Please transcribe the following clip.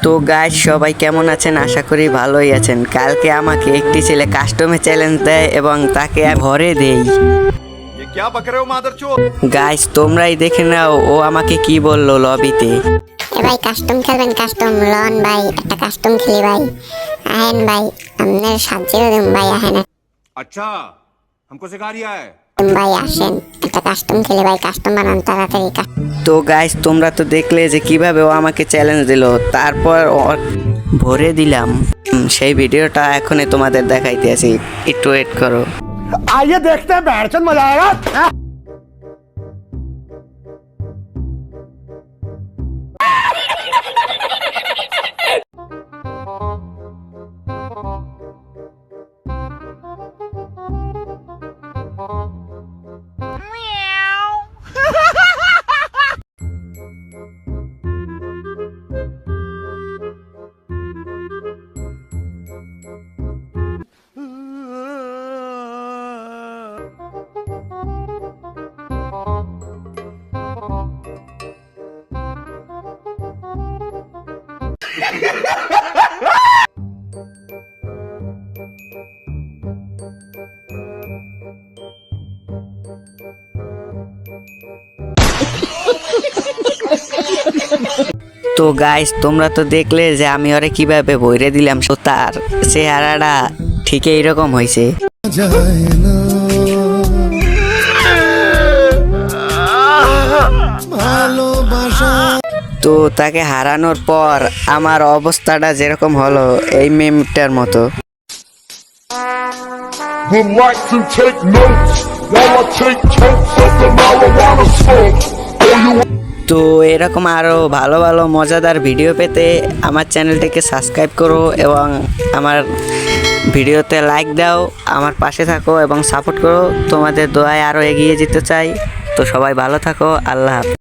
তো গাইস সবাই কেমন আছেন? আশা করি ভালোই আছেন। কালকে আমাকে একটি ছেলে কাস্টমে চ্যালেঞ্জ দেয় এবং তাকে ভরে দেই। গাইস তোমরাই দেখে নাও ও আমাকে কি বললো লবিতে। ভাই কাস্টম খেলবেন? কাস্টম লন ভাই, একটা কাস্টম খেলি ভাই। আহেন ভাই, আপনার সাহায্য দেন ভাই। আহেন अच्छा हमको सिखा रिया है। ভাই, আসেন একটা কাস্টম খেলি ভাই। কাস্টম বানান তাড়াতাড়ি। তো গাইস তোমরা তো দেখলে যে কিভাবে ও আমাকে চ্যালেঞ্জ দিল, তারপর ভরে দিলাম। সেই ভিডিওটা এখনই তোমাদের দেখাইতে আছি, একটু ওয়েট করো। आइए देखते हैं बैठचंद मजा आएगा। তো গাইস তোমরা তো দেখলে যে আমি ওরে কিভাবে ভরে দিলাম। তো তার চেহারাটা ঠিক এইরকম হয়েছে। তো তাকে হারানোর পর আমার অবস্থাটা যেরকম হলো এই মেমটার মতো। Would like to take notes while I take totes of the marijuana smoke. তো এরকম আরও ভালো ভালো মজাদার ভিডিও পেতে আমার চ্যানেলটিকে সাবস্ক্রাইব করো এবং আমার ভিডিওতে লাইক দাও, আমার পাশে থাকো এবং সাপোর্ট করো। তোমাদের দোয়ায় আরও এগিয়ে যেতে চাই। তো সবাই ভালো থাকো, আল্লাহ হাফেজ।